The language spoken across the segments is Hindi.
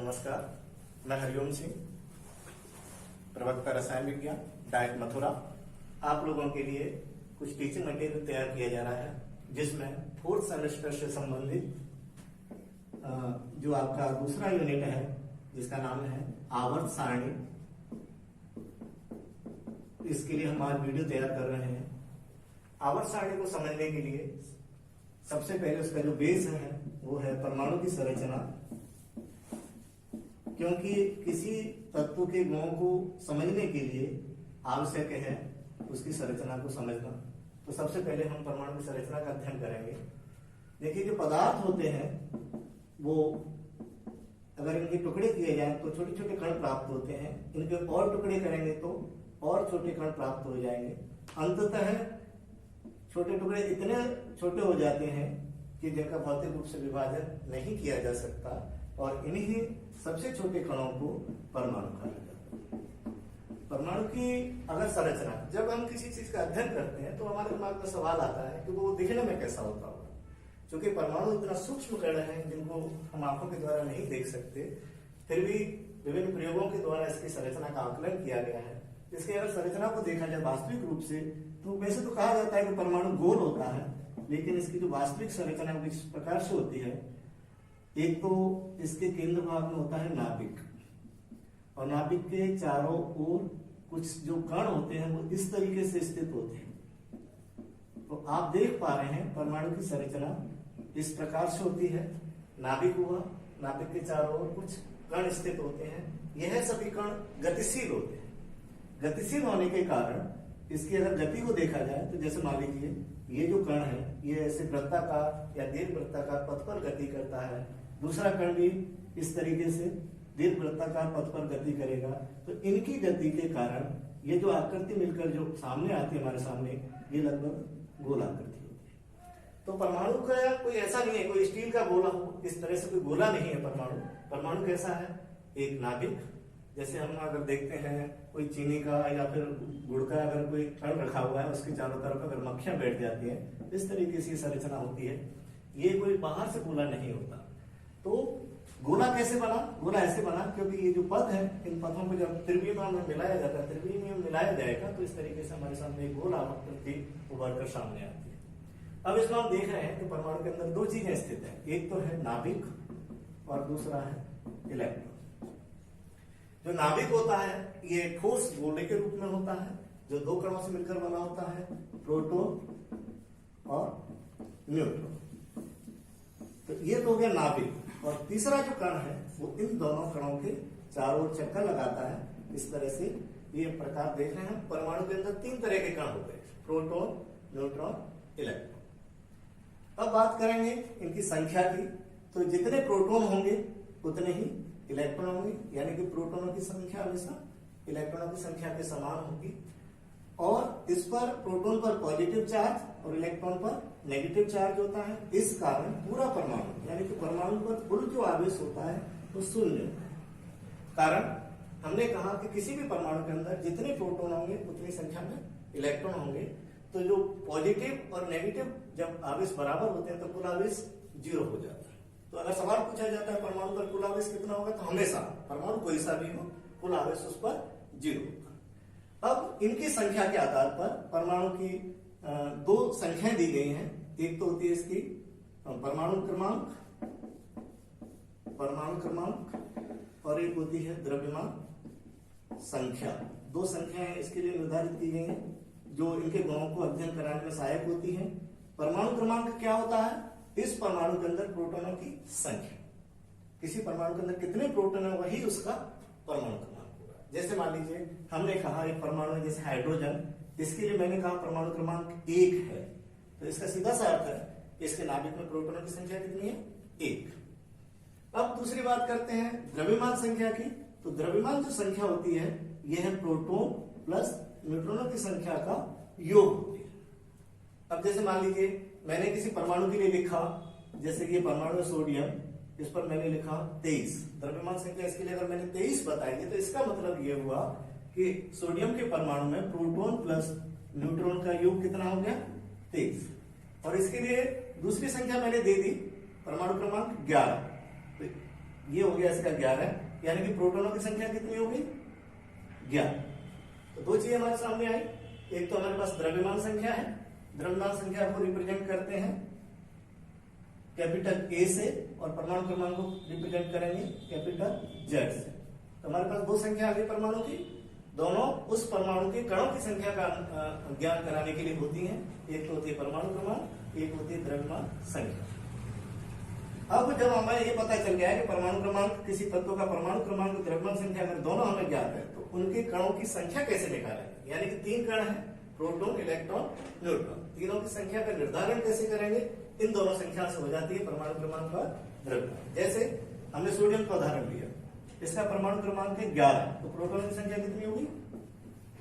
नमस्कार, मैं हरिओम सिंह, प्रवक्ता रसायन विज्ञान, डाइट मथुरा। आप लोगों के लिए कुछ टीचिंग मटेरियल तैयार किया जा रहा है, जिसमें फोर्थ सेमेस्टर से संबंधित जो आपका दूसरा यूनिट है, जिसका नाम है आवर्त सारणी। इसके लिए हम आज वीडियो तैयार कर रहे हैं। आवर्त सारणी को समझने के लिए सबसे पहले उसका जो बेस है वो है परमाणु की संरचना, क्योंकि किसी तत्व के गुणों को समझने के लिए आवश्यक है उसकी संरचना को समझना। तो सबसे पहले हम परमाणु की संरचना का अध्ययन करेंगे। देखिए, जो पदार्थ होते हैं वो अगर इनके टुकड़े किए जाएं तो छोटे छोटे कण प्राप्त होते हैं। इनके और टुकड़े करेंगे तो और छोटे कण प्राप्त हो जाएंगे। अंततः छोटे टुकड़े इतने छोटे हो जाते हैं कि जिनका भौतिक रूप से विभाजन नहीं किया जा सकता, और इन्हीं सबसे छोटे कणों को परमाणु कहा जाता है। परमाणु की अगर संरचना, जब हम किसी चीज का अध्ययन करते हैं तो हमारे दिमाग में सवाल आता है कि वो दिखने में कैसा होता होगा। क्योंकि परमाणु इतना सूक्ष्म कण है जिनको हम आंखों के द्वारा नहीं देख सकते, फिर भी विभिन्न प्रयोगों के द्वारा इसकी संरचना का आकलन किया गया है। इसकी अगर संरचना को देखा जाए वास्तविक रूप से, तो वैसे तो कहा जाता है कि परमाणु गोल होता है, लेकिन इसकी जो वास्तविक संरचना किस प्रकार से होती है। एक तो इसके केंद्र भाग में होता है नाभिक, और नाभिक के चारों ओर कुछ जो कण होते हैं वो इस तरीके से स्थित होते हैं। तो आप देख पा रहे हैं परमाणु की संरचना इस प्रकार से होती है। नाभिक हुआ, नाभिक के चारों ओर कुछ कण स्थित होते हैं। यह सभी कण गतिशील होते हैं। गतिशील होने के कारण इसकी अगर गति को देखा जाए तो जैसे मान लीजिए ये जो कण है ये ऐसे वृत्ताकार या दीर्घ वृत्ताकार पथ पर गति करता है। दूसरा कण भी इस तरीके से दीर्घ वृत्ताकार पथ पर गति करेगा। तो इनकी गति के कारण ये जो आकृति मिलकर जो सामने आती है हमारे सामने, ये लगभग गोल आकृति होती है। तो परमाणु का कोई ऐसा नहीं है कोई स्टील का गोला हो, इस तरह से कोई गोला नहीं है परमाणु। परमाणु कैसा है? एक नाभिक, जैसे हम अगर देखते हैं कोई चीनी का या फिर गुड़ का अगर कोई कण रखा हुआ है, उसके चारों तरफ अगर मक्खियां बैठ जाती हैं, इस तरीके से संरचना होती है। ये कोई बाहर से गोला नहीं होता। तो गोला कैसे बना? गोला ऐसे बना क्योंकि ये जो पद है, इन पदों को जब त्रिविम में मिलाया जाता है, त्रिविम में मिलाया जाएगा तो इस तरीके से हमारे सामने एक गोल आकृति उभर कर सामने आती है। अब इसमें हम देख रहे हैं कि परमाणु के अंदर दो चीजें स्थित है। एक तो है नाभिक और दूसरा है इलेक्ट्रॉन। जो नाभिक होता है ये ठोस गोले के रूप में होता है, जो दो कणों से मिलकर बना होता है, प्रोटॉन और न्यूट्रॉन। तो ये तो हो गया नाभिक। और तीसरा जो कण है वो इन दोनों कणों के चारों ओर चक्कर लगाता है। इस तरह से ये प्रकार देख रहे हैं। परमाणु के अंदर तीन तरह के कण होते हैं, प्रोटॉन, न्यूट्रॉन, इलेक्ट्रॉन। अब बात करेंगे इनकी संख्या की। तो जितने प्रोटॉन होंगे उतने ही इलेक्ट्रॉन होंगे, यानी कि प्रोटॉनों की संख्या हमेशा इलेक्ट्रॉनों की संख्या के समान होगी। और इस पर प्रोटॉन पर पॉजिटिव चार्ज और इलेक्ट्रॉन पर नेगेटिव चार्ज होता है। इस कारण पूरा परमाणु, यानी कि परमाणु पर कुल जो आवेश होता है वो शून्य होता है। कारण हमने कहा कि किसी भी परमाणु के अंदर जितने प्रोटॉन होंगे उतनी संख्या में इलेक्ट्रॉन होंगे। तो जो पॉजिटिव और नेगेटिव जब आवेश बराबर होते हैं तो कुल आवेश 0 हो जाता है। तो अगर सवाल पूछा जाता है परमाणु पर कुल आवेश कितना होगा, तो हमेशा परमाणु कोई सा भी हो कुल आवेश उस पर 0 होगा। अब इनकी संख्या के आधार पर परमाणु की दो संख्याएं दी गई हैं। एक तो होती है इसकी परमाणु क्रमांक और एक होती है द्रव्यमान संख्या। दो संख्याएं इसके लिए निर्धारित की गई हैं जो इनके गुणों को अध्ययन कराने में सहायक होती हैं। परमाणु क्रमांक क्या होता है? इस परमाणु के अंदर प्रोटॉनों की संख्या। किसी परमाणु के अंदर कितने प्रोटॉन है वही उसका परमाणु क्रमांक होगा। जैसे मान लीजिए हमने कहा एक परमाणु है जैसे हाइड्रोजन, इसके लिए मैंने कहा परमाणु क्रमांक 1 है। तो इसका सीधा सा अर्थ है इसके नाभिक में प्रोटॉनों की संख्या कितनी है? 1। अब दूसरी बात करते हैं द्रव्यमान संख्या की। तो द्रव्यमान जो संख्या होती है यह है प्रोटॉन प्लस न्यूट्रॉनों की संख्या का योग होती है। अब जैसे मान लीजिए मैंने किसी परमाणु के लिए लिखा, जैसे कि ये परमाणु है सोडियम, इस पर मैंने लिखा 23। द्रव्यमान संख्या इसके लिए अगर मैंने 23 बताई है तो इसका मतलब ये हुआ कि सोडियम के परमाणु में प्रोटॉन प्लस न्यूट्रॉन का योग कितना हो गया? 23। और इसके लिए दूसरी संख्या मैंने दे दी परमाणु क्रमांक 11। तो ये हो गया इसका 11, यानी कि प्रोटोनों की संख्या कितनी होगी 11। तो दो चीजें हमारे सामने आई, एक तो हमारे पास द्रव्यमान संख्या है, द्रव्यमान संख्या को रिप्रेजेंट करते हैं कैपिटल ए से और परमाणु क्रमांक को रिप्रेजेंट करेंगे कैपिटल जेड से। तो हमारे पास दो संख्या आ गई परमाणु की, दोनों उस परमाणु के कणों की संख्या का ज्ञान कराने के लिए होती हैं। एक तो होती है परमाणु क्रमांक, एक होती है द्रव्यमान संख्या। अब जब हमें ये पता चल गया है कि परमाणु क्रमांक किसी तत्व का परमाणु क्रमांक द्रव्यमान संख्या अगर दोनों हमें ज्ञात है तो उनके कणों की संख्या कैसे निकालेंगे, यानी कि 3 कण है प्रोटॉन, इलेक्ट्रॉन, न्यूट्रॉन, तीनों की संख्या का निर्धारण कैसे करेंगे, इन दोनों संख्या से हो जाती है परमाणु क्रमांक और द्रव्यमान। जैसे हमने सोडियम का उदाहरण लिया, इसका परमाणु क्रमांक है 11, तो प्रोटॉन की संख्या कितनी होगी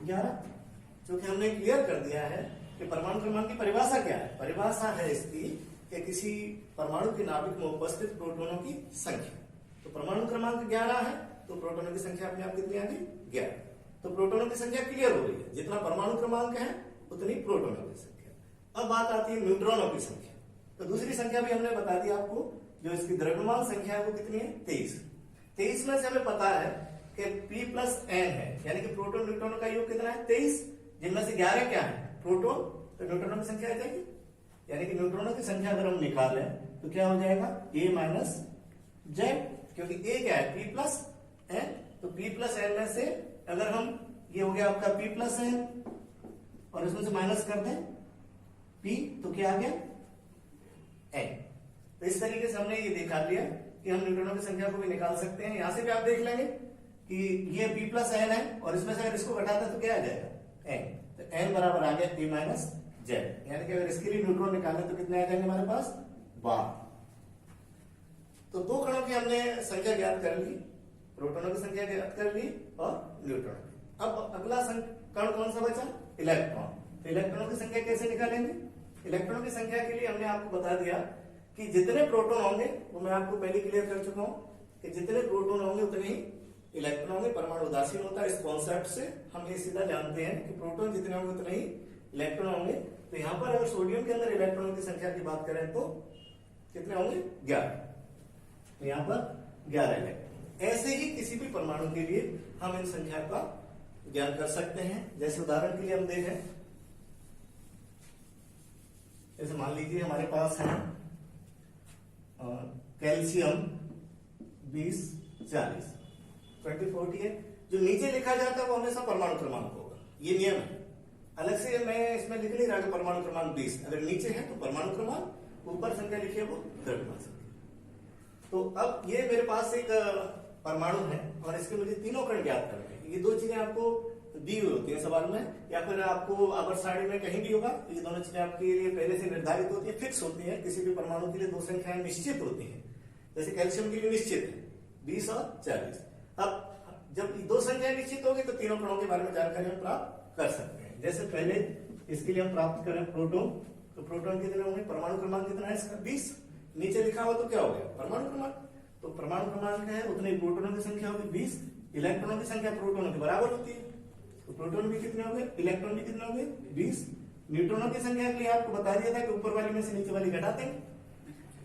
11, क्योंकि हमने क्लियर कर दिया है कि परमाणु क्रमांक की परिभाषा क्या है। परिभाषा है इसकी कि किसी परमाणु के नाभिक में उपस्थित प्रोटॉनों की संख्या। तो परमाणु क्रमांक 11 है तो प्रोटॉनों की संख्या अपने आप कितनी आ गई 11। तो प्रोटॉनों की संख्या क्लियर हो गई है, जितना परमाणु क्रमांक है उतनी प्रोटॉनों की संख्या। अब बात आती है न्यूट्रॉनों की संख्या। तो दूसरी संख्या भी हमने बता दी आपको, जो इसकी द्रव्यमान संख्या है वो कितनी है 23। 23 में से हमें पता है कि P+N है, यानी कि प्रोटॉन न्यूट्रॉन का योग कितना है 23, जिनमें से 11 क्या है प्रोटॉन, तो न्यूट्रॉनों की संख्या आ जाएगी। यानी कि न्यूट्रॉनों की संख्या अगर हम निकालें तो क्या हो जाएगा A - Z, क्योंकि A क्या है P+N, तो P+N में से अगर हम, ये हो गया आपका P+N और इसमें से माइनस कर दें P, तो क्या आ गया N। तो इस तरीके से हमने ये दिखा लिया कि हम न्यूट्रॉनों की संख्या को भी निकाल सकते हैं। यहां से भी आप देख लेंगे कि ये P+N है और इसमें से अगर इसको घटाते हैं तो क्या आ जाएगा N, तो N बराबर आ गया A - Z, यानी कि अगर इसके लिए न्यूट्रॉन निकालें तो कितने आ जाएंगे हमारे पास 12। तो दो कणों की हमने संख्या ज्ञात कर ली, प्रोटॉनों की संख्या ज्ञात कर ली और न्यूट्रॉन। अब अगला कण कौन सा बचा इलेक्ट्रॉन। तो इलेक्ट्रॉनों की संख्या कैसे निकालेंगे। इलेक्ट्रॉनों की संख्या के लिए हमने आपको बता दिया कि जितने प्रोटॉन होंगे, वो मैं आपको पहले क्लियर कर चुका हूं कि जितने प्रोटॉन होंगे उतने ही इलेक्ट्रॉन होंगे। परमाणु उदासीन होता है, इस कॉन्सेप्ट से हम ये सीधा जानते हैं कि प्रोटॉन जितने होंगे उतने ही इलेक्ट्रॉन होंगे। तो यहां पर अगर सोडियम के अंदर इलेक्ट्रॉनों की संख्या की बात करें तो कितने होंगे 11, तो यहां पर 11 इलेक्ट्रॉन। ऐसे ही किसी भी परमाणु के लिए हम इन संख्या का ज्ञान कर सकते हैं। जैसे उदाहरण के लिए हम देखें, जैसे मान लीजिए हमारे पास है कैल्शियम 2040 2048, जो नीचे लिखा जाता है वो हमेशा परमाणु क्रमांक होगा, ये नियम है। अलग से मैं इसमें लिख नहीं रहा कि परमाणु क्रमांक 20, अगर नीचे है तो परमाणु क्रमांक, ऊपर संख्या लिखिए वो द्रव्यमान संख्या। तो अब ये मेरे पास एक परमाणु है और इसके मुझे तीनों कण ज्ञात करने हैं। ये दो चीजें आपको दी हुई होती है सवाल में, या फिर आपको आवर्त सारणी में कहीं भी होगा। ये दोनों चीजें आपके लिए पहले से निर्धारित होती है, फिक्स होती है। किसी भी परमाणु के लिए दो संख्याएं निश्चित होती है, जैसे कैल्शियम के लिए निश्चित है 20 और 40। अब जब दो संख्याएं निश्चित होगी तो तीनों कणों के बारे में जानकारी हम प्राप्त कर सकते हैं। जैसे पहले इसके लिए हम प्राप्त करें प्रोटॉन, तो प्रोटॉन कितने होंगे, परमाणु क्रमांक कितना है इसका 20, नीचे लिखा हुआ तो क्या हो गया परमाणु क्रमांक। तो परमाणु क्रमांक है उतने प्रोटॉनों की संख्या होगी 20, इलेक्ट्रॉनों की संख्या प्रोटॉनों के बराबर होती है, तो प्रोटॉन भी कितने होंगे, इलेक्ट्रॉन भी कितने होंगे 20। न्यूट्रॉनों की संख्या के लिए आपको बता दिया था कि ऊपर वाली में से नीचे वाली घटाते हैं,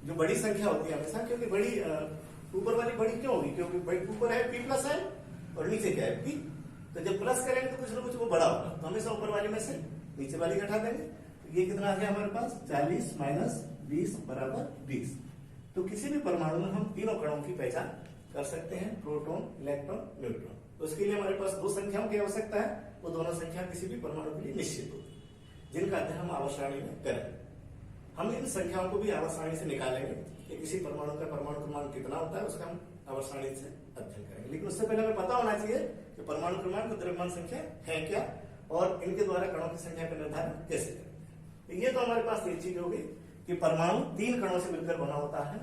जो बड़ी संख्या होती है हमेशा, क्योंकि बड़ी ऊपर वाली बड़ी क्यों होगी, क्योंकि ऊपर है P+N और नीचे क्या है P, तो जब प्लस करेंगे तो कुछ ना कुछ वो बड़ा होगा, तो हमेशा ऊपर वाली में से नीचे वाली घटा देंगे। तो ये कितना आ गया हमारे पास 40 - 20 बराबर 20। तो किसी भी परमाणु में हम तीनों कणों की पहचान कर सकते हैं, प्रोटॉन, इलेक्ट्रॉन, न्यूट्रॉन। तो उसके लिए हमारे पास दो संख्याओं की आवश्यकता है, वो दोनों संख्या किसी भी परमाणु के लिए निश्चित होती है, जिनका अध्ययन हम आवर्त सारणी में करेंगे। हम इन संख्याओं को भी आवर्त सारणी से निकालेंगे कि किसी परमाणु का परमाणु क्रमांक कितना होता है, उसका हम आवर्त सारणी से अध्ययन करेंगे। लेकिन उससे पहले हमें पता होना चाहिए कि परमाणु क्रमांक और द्रव्यमान संख्या है क्या और इनके द्वारा कणों की संख्या का निर्धारण कैसे करें। तो ये तो हमारे पास एक चीज होगी कि परमाणु 3 कणों से मिलकर बना होता है,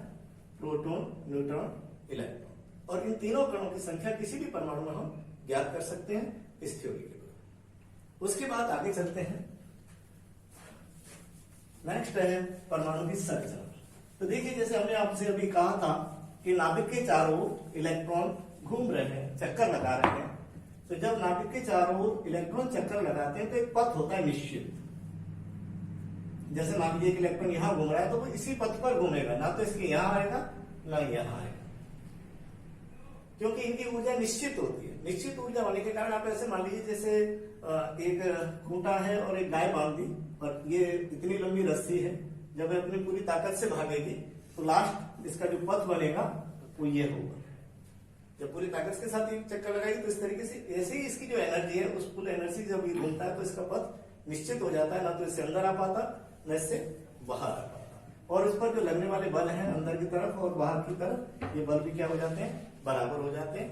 प्रोटॉन, न्यूट्रॉन, इलेक्ट्रॉन, और इन तीनों कणों की संख्या किसी भी परमाणु में हम ज्ञात कर सकते हैं इस थ्योरी के द्वारा। उसके बाद आगे चलते हैं, नेक्स्ट है परमाणु की संरचना। तो देखिए जैसे हमने आपसे अभी कहा था कि नाभिक के चारों ओर इलेक्ट्रॉन घूम रहे हैं, चक्कर लगा रहे हैं। तो जब नाभिक के चारों ओर इलेक्ट्रॉन चक्कर लगाते हैं तो एक पथ होता है निश्चित। जैसे मान लीजिए कि इलेक्ट्रॉन यहां घूम रहा है तो वो इसी पथ पर घूमेगा, ना तो इसके यहां आएगा ना यहां आएगा। क्योंकि इनकी ऊर्जा निश्चित होती है। निश्चित ऊर्जा होने के कारण आप ऐसे मान लीजिए जैसे एक खूंटा है और एक गाय बांध दी और ये इतनी लंबी रस्सी है, जब अपनी पूरी ताकत से भागेगी तो लास्ट इसका जो पथ बनेगा वो ये होगा। जब पूरी ताकत के साथ एक चक्कर लगाएगी तो इस तरीके से ऐसे ही इसकी जो एनर्जी है उस फुल एनर्जी जब ये घूमता है तो इसका पथ निश्चित हो जाता है, ना तो इससे अंदर आ पाता न इससे बाहर आ पाता। और इस पर जो लगने वाले बल हैं अंदर की तरफ और बाहर की तरफ, ये बल भी क्या हो जाते हैं, बराबर हो जाते हैं।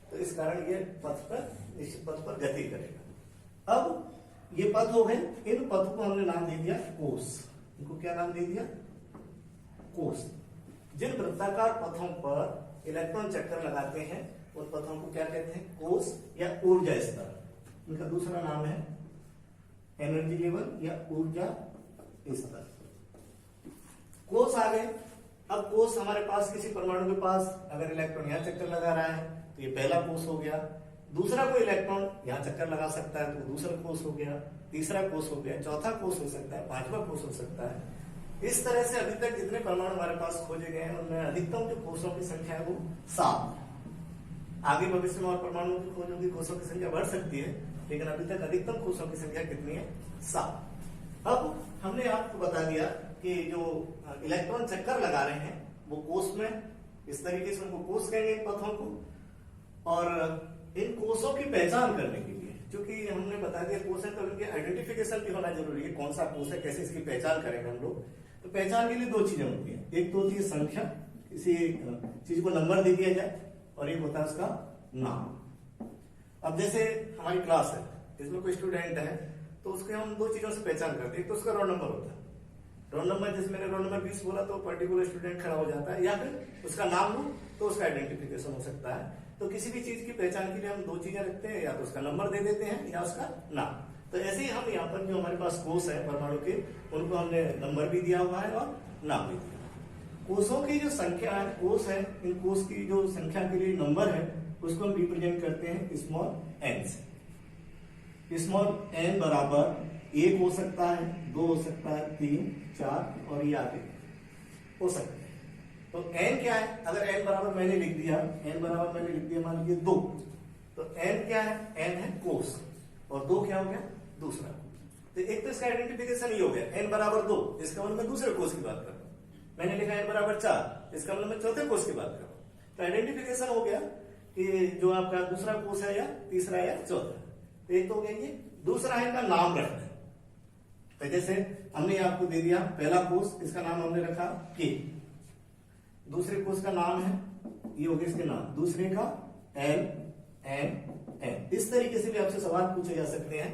तो इस कारण ये पथ पर निश्चित पथ पर गति करेगा। अब ये पथ हो गए, इन पथ को हमने नाम दे दिया कोस। इनको क्या नाम दे दिया, कोस। जिन वृत्ताकार पथों पर इलेक्ट्रॉन चक्कर लगाते हैं उन पथों को क्या कहते हैं, कोस या ऊर्जा स्तर। इनका दूसरा नाम है एनर्जी लेवल या ऊर्जा स्तर। कोस आ गए। अब कोस हमारे पास किसी परमाणु के पास अगर इलेक्ट्रॉन यहां चक्कर लगा रहा है तो ये पहला कोस हो गया। दूसरा कोई इलेक्ट्रॉन यहां चक्कर लगा सकता है तो दूसरा कोस हो गया, तीसरा कोस हो गया, चौथा कोस हो सकता है, पांचवा कोस हो सकता है। इस तरह से अभी तक जितने परमाणु हमारे पास खोजे गए हैं उनमें अधिकतम जो कोषों की संख्या है वो 7। आगे भविष्य में और परमाणुओं की खोज होगी, कोषों की संख्या बढ़ सकती है, लेकिन अभी तक अधिकतम कोषों की संख्या कितनी है, 7। अब हमने आपको बता दिया कि जो इलेक्ट्रॉन चक्कर लगा रहे हैं वो कोष में, इस तरीके से उनको कोष कहेंगे इन पथों को। और इन कोषों की पहचान करने के लिए, क्योंकि हमने बता दिया कोष है तो इनके आइडेंटिफिकेशन भी होना जरूरी है, कौन सा कोष है, कैसे इसकी पहचान करेंगे हम लोग। तो पहचान के लिए दो चीजें होती है, एक तो होती है संख्या, किसी चीज को नंबर दे दिया जाए, और एक होता है उसका नाम। अब जैसे हमारी क्लास है, इसमें कोई स्टूडेंट है तो उसके हम दो चीजों से पहचान करते हैं, एक तो उसका रोल नंबर होता है। रोल नंबर, जैसे मैंने रोल नंबर 20 बोला तो पर्टिकुलर स्टूडेंट खड़ा हो जाता है, या फिर उसका नाम लूं तो उसका आइडेंटिफिकेशन हो सकता है। तो किसी भी चीज की पहचान के लिए हम दो चीजें रखते हैं, या तो उसका नंबर दे देते हैं या उसका नाम। तो ऐसे ही हम यहाँ पर जो हमारे पास कोष है परमाणु के, उनको हमने नंबर भी दिया हुआ है और नाम भी दिया। कोषों की जो संख्या है, कोष है, इन कोष की जो संख्या के लिए नंबर है उसको हम रिप्रेजेंट करते हैं स्मॉल एन से। स्मॉल एन बराबर 1 हो सकता है, 2 हो सकता है, 3, 4 और ये आगे हो सकते हैं। तो n क्या है, अगर n बराबर मैंने लिख दिया, मान लीजिए 2, तो n क्या है, n है कोष, और 2 क्या हो गया, दूसरा। तो एक तो इसका आइडेंटिफिकेशन ये हो गया, n बराबर 2, इसका मतलब मैं दूसरे कोष की बात कर रहा हूं। मैंने लिखा n बराबर 4, इसका मतलब मैं चौथे कोष की बात कर रहा हूं। तो आइडेंटिफिकेशन हो गया कि जो आपका दूसरा कोष है या तीसरा या चौथा। तो एक तो हो गया ये। दूसरा है इनका नाम रखना। तो जैसे हमने आपको दे दिया पहला कोष, इसका नाम हमने रखा के, दूसरे कोष का नाम है, ये हो गया इसके नाम, दूसरे का एल, एन, एन। इस तरीके से भी आपसे सवाल पूछे जा सकते हैं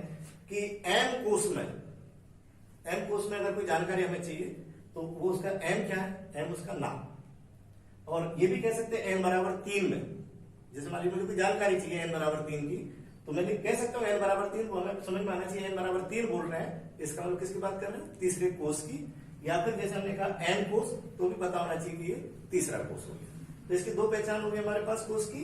कि एम कोष में अगर कोई जानकारी हमें चाहिए तो वो उसका एम क्या है, एम उसका नाम। और ये भी कह सकते हैं n बराबर 3 में, जैसे मान लीजिए मुझे कोई जानकारी चाहिए n बराबर 3 की, तो मैं कह सकता हूँ n बराबर 3 को हमें समझ में आना चाहिए, n बराबर 3 बोल रहे हैं, इसका मतलब किसकी बात कर रहे हैं, तीसरे कोष की। या फिर जैसे हमने कहा n कोष, तो भी पता होना चाहिए कि ये तीसरा कोष हो गया। तो इसकी दो पहचान हो गई हमारे पास कोष की,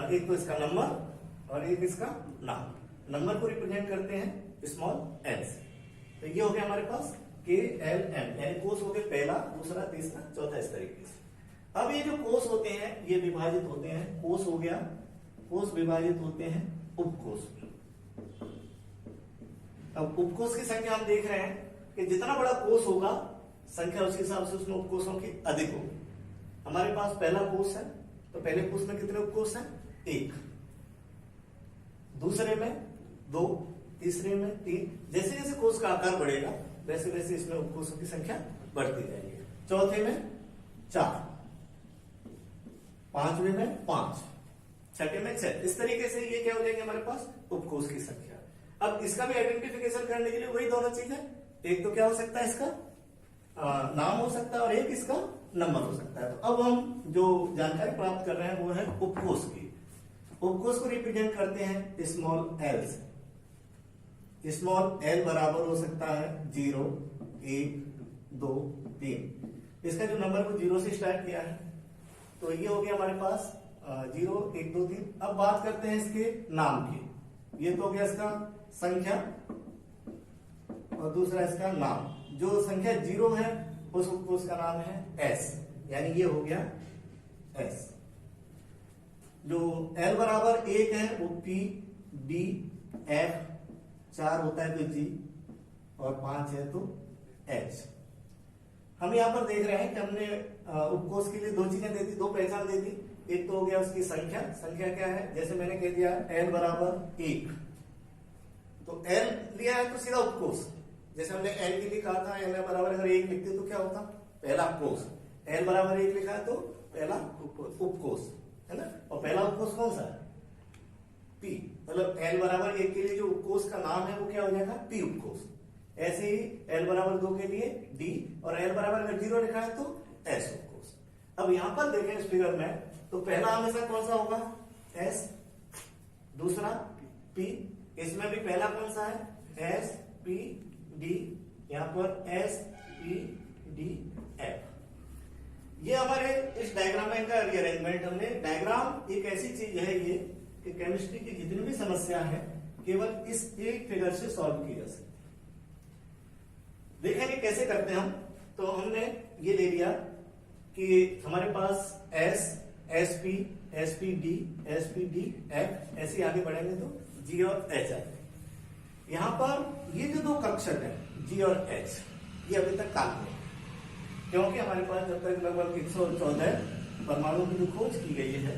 एक तो इसका नंबर और एक इसका नाम। नंबर को रिप्रेजेंट करते हैं स्मॉल एन से। तो ये हो गया हमारे पास के एल एम, यानी कोष हो गए पहला, दूसरा, तीसरा, चौथा, इस तरीके से। अब ये जो कोष होते हैं ये विभाजित होते हैं, कोष हो गया, कोष विभाजित होते हैं उपकोष। अब उपकोष की संख्या हम देख रहे हैं कि जितना बड़ा कोष होगा संख्या उस हिसाब से उसमें उपकोषों की अधिक होगी। हमारे पास पहला कोष है तो पहले कोष में कितने उपकोष हैं, 1, दूसरे में 2, तीसरे में 3। जैसे जैसे कोष का आकार बढ़ेगा वैसे वैसे इसमें उपकोषों की संख्या बढ़ती जाएगी। चौथे में 4, पांचवें में 5, छठे में 6। इस तरीके से ये क्या हो जाएगी हमारे पास उपकोष की संख्या। अब इसका भी आइडेंटिफिकेशन करने के लिए वही दोनों चीजें, एक तो क्या हो सकता है, इसका नाम हो सकता है और एक इसका नंबर हो सकता है। तो अब हम जो जानकारी प्राप्त कर रहे हैं वो है उपकोष की। उपकोष को रिप्रेजेंट करते हैं स्मॉल एल से। स्मॉल एल बराबर हो सकता है 0, 1, 2, 3। इसका जो नंबर को 0 से स्टार्ट किया है तो ये हो गया हमारे पास 0, 1, 2, 3। अब बात करते हैं इसके नाम की। ये तो हो गया इसका संख्या और दूसरा इसका नाम। जो संख्या 0 है उस उपकोष का नाम है S, यानी ये हो गया S। जो L बराबर 1 है वो P D F, 4 होता है तो G, और 5 है तो H। हम यहाँ पर देख रहे हैं कि हमने उपकोष के लिए दो चीजें दे दी, दो पहचान दे दी। एक तो हो गया उसकी संख्या, संख्या क्या है, जैसे मैंने कह दिया L बराबर 1, तो L लिया है तो सीधा उपकोष। जैसे हमने L के लिए कहा था L बराबर अगर 1 लिखते तो क्या होता, पहला कोष। L बराबर 1 लिखा है तो पहला उपकोष है ना, और पहला उपकोष कौन सा है, P, मतलब L बराबर 1 के लिए जो उपकोष का नाम है वो क्या हो जाएगा, P उपकोष। ऐसे ही L बराबर 2 के लिए D, और L बराबर अगर 0 लिखा है तो S उपकोष। अब यहां पर देखें इस फिगर में, तो पहला हमेशा कौन सा होगा, S, दूसरा P, इसमें भी पहला कौन सा है, S P D, यहां पर S P D F। ये हमारे इस डायग्राम में का रीअरेंजमेंट, हमने डायग्राम एक ऐसी चीज है ये कि केमिस्ट्री की जितनी भी समस्या है केवल इस एक फिगर से सॉल्व की जा सकती है। देखेंगे कैसे करते हैं हम। तो हमने ये ले लिया कि हमारे पास S, SP, SPD, SPD, F, ऐसे आगे बढ़ेंगे तो G और H आएंगे। यहां पर ये जो दो कक्षक है G और H, ये अभी तक काल्पनिक, क्योंकि हमारे पास जब तक लगभग 114 परमाणु की जो खोज की गई है,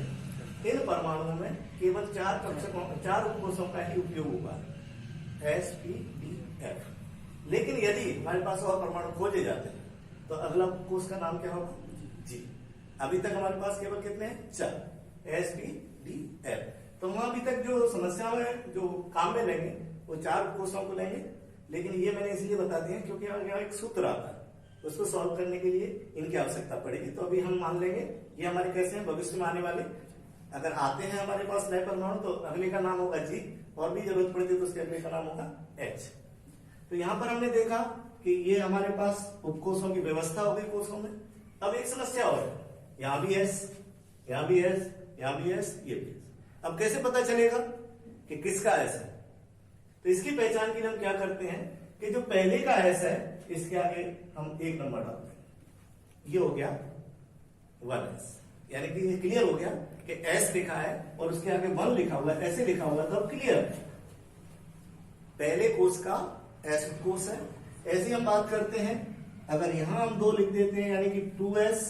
इन परमाणुओं में केवल 4 कक्षकों, 4 उपकोषों का ही उपयोग हुआ है, S, P, D, F। लेकिन यदि हमारे पास और परमाणु खोजे जाते हैं तो अगला उपकोष का नाम क्या होगा, G। अभी तक हमारे पास केवल कितने हैं, 4, S, P, D, F। तो हम अभी तक जो समस्या में जो काम में लेंगे वो 4 उपकोषों को लेंगे, लेकिन ये मैंने इसलिए बता दिया क्योंकि यहाँ एक सूत्र आता है, उसको सॉल्व करने के लिए इनकी आवश्यकता पड़ेगी। तो अभी हम मान लेंगे ये हमारे कैसे हैं, भविष्य में आने वाले अगर आते हैं हमारे पास नए परमाणु तो अगले का नाम होगा G, और भी जरूरत पड़ती है तो उसके अगले का नाम होगा H। तो यहां पर हमने देखा कि ये हमारे पास उपकोषों की व्यवस्था हो गई कोषों में। अब एक समस्या और है, यहां भी S, यहां भी S, यहां भी S, ये भी S। अब कैसे पता चलेगा कि किसका S है, तो इसकी पहचान के लिए हम क्या करते हैं कि जो पहले का S है इसके आगे हम 1 नंबर डालते हैं, ये हो गया 1S, यानी कि ये क्लियर हो गया कि S लिखा है और उसके आगे 1 लिखा हुआ है, ऐसे लिखा हुआ है तो अब क्लियर है, पहले कोष का S कोष है। ऐसे ही हम बात करते हैं, अगर यहां हम 2 लिख देते हैं यानी कि 2S,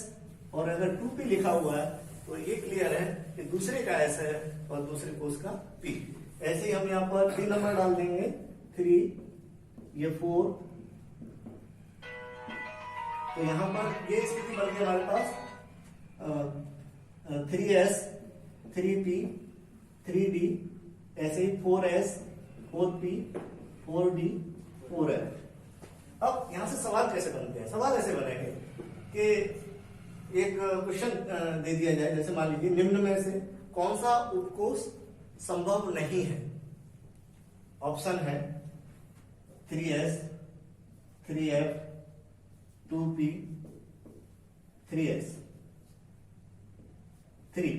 और अगर 2P लिखा हुआ है तो ये क्लियर है कि दूसरे का S है और दूसरे कोष का P। ऐसे ही हम यहाँ पर 3 नंबर डाल देंगे, 3, ये 4, तो यहां पर ये स्थिति बन गई हमारे पास 3S, 3P, 3D, ऐसे ही 4S, 4P, 4D, 4F। अब यहां से सवाल कैसे बनते हैं, सवाल ऐसे बनेंगे कि एक क्वेश्चन दे दिया जाए, जैसे मान लीजिए निम्न में से कौन सा उपकोष संभव नहीं है। ऑप्शन है 3S, 3F, 2P, 3S, 3।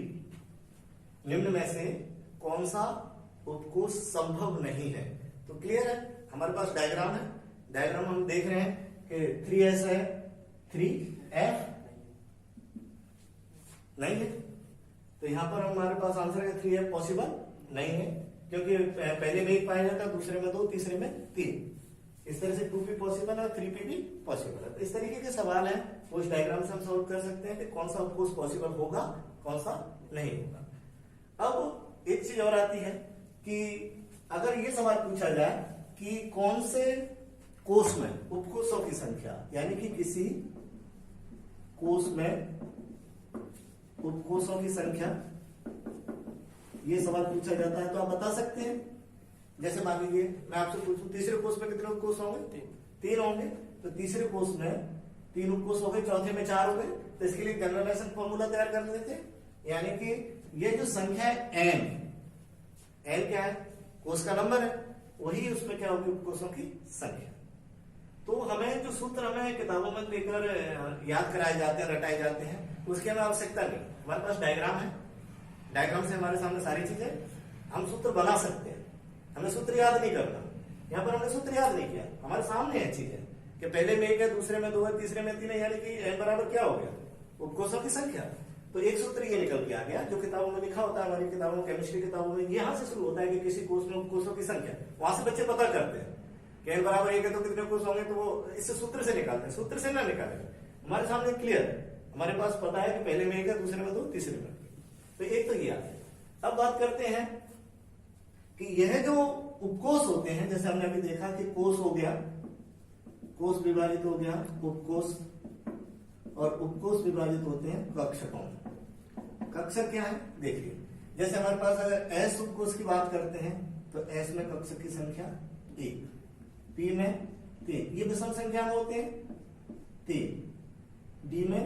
निम्न में से कौन सा उपकोष संभव नहीं है। तो क्लियर है, हमारे पास डायग्राम है, डायग्राम हम देख रहे हैं कि 3S है, 3F नहीं है, तो यहां पर हमारे पास आंसर है 3F पॉसिबल नहीं है, क्योंकि पहले में 1 पाया जाता है, दूसरे में 2, तीसरे में 3। इस तरह से 2P पॉसिबल है, 3P भी पॉसिबल है। तो इस तरीके के सवाल हैं, वो इस डायग्राम से हम सॉल्व कर सकते हैं कि कौन सा उपकोष पॉसिबल होगा, कौन सा नहीं होगा। अब एक चीज और आती है कि अगर ये सवाल पूछा जाए कि कौन से कोष में उपकोषों की संख्या, यानी कि किसी कोष में उपकोषों की संख्या, ये सवाल पूछा जाता है तो आप बता सकते हैं। जैसे मान लीजिए मैं आपसे पूछूं तीसरे कोष में कितने उपकोष होंगे, 3 होंगे, तो तीसरे कोष में 3 उपकोष हो गए, चौथे में 4 हो गए, तो इसके लिए जनरलाइजेशन फॉर्मूला तैयार कर लेते हैं, यानी कि ये जो संख्या है n क्या है, कोष का नंबर है, वही उसमें क्या होगी, उपकोषों की संख्या। तो हमें जो सूत्र हमें किताबों में लेकर याद कराए जाते हैं, रटाए जाते हैं, उसकी हमें आवश्यकता नहीं। हमारे पास डायग्राम है, डायग्राम से हमारे सामने सारी चीजें, हम सूत्र बना सकते हैं, हमें सूत्र याद नहीं करना। यहाँ पर हमने सूत्र याद नहीं किया, हमारे सामने है चीजें कि पहले में 1 है, दूसरे में 2 है, तीसरे में 3 है, यानी कि n बराबर क्या हो गया, उपकोषों की संख्या। तो एक सूत्र ये निकल के आ गया, जो किताबों में लिखा होता है, हमारी किताबों में, केमिस्ट्री किताबों में यहाँ से शुरू होता है कि किसी कोष में कोषों की संख्या, वहां से बच्चे पता करते हैं कि n बराबर 1 है तो कितने कोष होंगे, तो वो इससे सूत्र से निकालते हैं, सूत्र से ना निकाले, हमारे सामने क्लियर है, हमारे पास पता है कि पहले में 1 है, दूसरे में 2, तीसरे में 2। तो एक तो ये आ गया। अब बात करते हैं कि यह जो उपकोष होते हैं, जैसे हमने अभी देखा कि कोष हो गया, कोष विभाजित हो गया उपकोष, और उपकोष विभाजित होते हैं कक्षकों में। कक्षक क्या है देखिए, जैसे हमारे पास अगर S उपकोष की बात करते हैं तो S में कक्षक की संख्या 1, P में 3, ये विषम संख्या में होते हैं 3, D में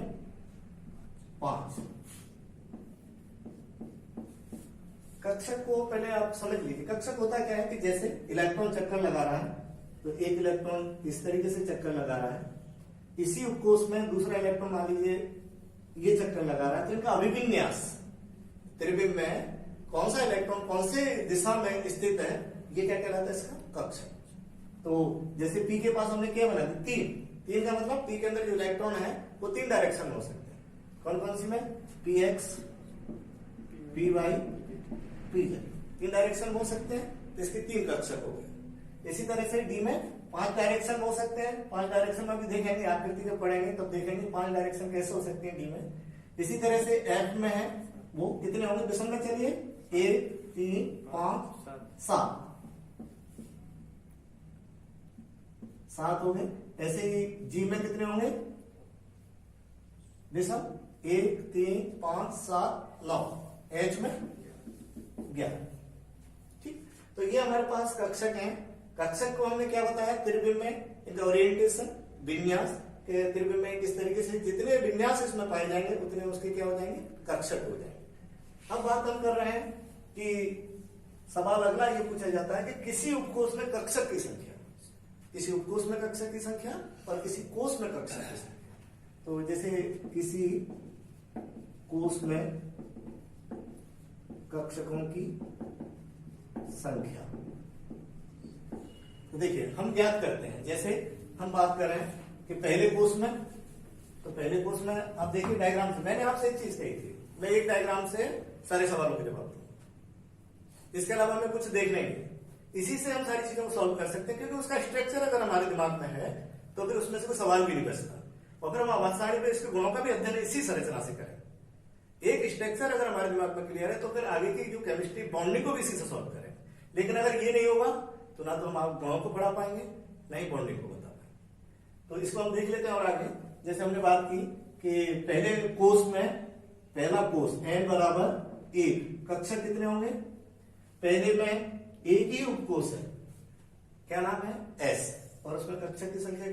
5। कक्षक को पहले आप समझ लीजिए, कक्षक होता क्या है कि जैसे इलेक्ट्रॉन चक्कर लगा रहा है, तो एक इलेक्ट्रॉन इस तरीके से चक्कर लगा रहा है, इसी उपकोष में दूसरा इलेक्ट्रॉन मान लीजिए ये चक्कर लगा रहा है, तो इनका अभिविन्यास त्रिविम में कौन सा इलेक्ट्रॉन कौन से दिशा में स्थित है, ये क्या कहलाता है, इसका कक्षक। तो जैसे P के पास हमने क्या बना दी, 3 का मतलब P के अंदर जो इलेक्ट्रॉन है वो 3 डायरेक्शन में हो सकते हैं, कौन कौन सी में, px, py, pz, 3 डायरेक्शन हो सकते हैं, तो इसके 3 कक्षक हो गए। इसी तरह से D में 5 डायरेक्शन हो सकते हैं, 5 डायरेक्शन में भी देखेंगे, आकृति जब पढ़ेंगे तब देखेंगे 5 डायरेक्शन कैसे हो सकते हैं D में। इसी तरह से F में है, वो कितने होंगे विषम में, चलिए 1, 3, 5, 7 हो गए। ऐसे ही G में कितने होंगे विषम, 1, 3, 5, 7, 9, H में 11। ठीक, तो ये हमारे पास कक्षक हैं। कक्षक को हमने क्या बताया, त्रिविम में इनका ओरिएंटेशन, विन्यास, त्रिविम में किस तरीके से जितने विन्यास इसमें पाए जाएंगे उतने उसके क्या हो जाएंगे, कक्षक हो जाएंगे। अब बात हम कर रहे हैं कि सवाल अगला ये पूछा जाता है कि किसी उपकोष में कक्षक की संख्या, किसी उपकोष में कक्षक की संख्या और किसी कोष में कक्षक की संख्या। तो जैसे किसी कोष में कक्षकों की संख्या, तो देखिए हम ज्ञात करते हैं, जैसे हम बात कर रहे हैं कि पहले कोष में, तो पहले कोष में आप देखिए डायग्राम से, मैंने आपसे एक चीज कही थी, मैं एक डायग्राम से सारे सवालों के जवाब दूंगा, इसके अलावा मैं कुछ देख लेंगे, इसी से हम सारी चीजों को सॉल्व कर सकते हैं, क्योंकि उसका स्ट्रक्चर अगर हमारे दिमाग में है तो फिर उसमें से कोई सवाल भी नहीं बचता। और फिर हम आवाज सारणी पे इसके गुणों का भी अध्ययन इसी संरचना से करें। एक स्ट्रक्चर अगर हमारे दिमाग में क्लियर है तो फिर आगे की जो केमिस्ट्री बॉन्डिंग को भी इसी से सॉल्व करें। लेकिन अगर ये नहीं होगा तो ना तो हम आप गुणों को पढ़ा पाएंगे, ना ही बॉन्डिंग को बता पाएंगे। तो इसको हम देख लेते हैं। और आगे जैसे हमने बात की कि पहले कोष में, पहला कोष n बराबर 1, कक्षक कितने होंगे, पहले में एक ही उपकोष है, क्या नाम है S, और उसमें कक्षक की संख्या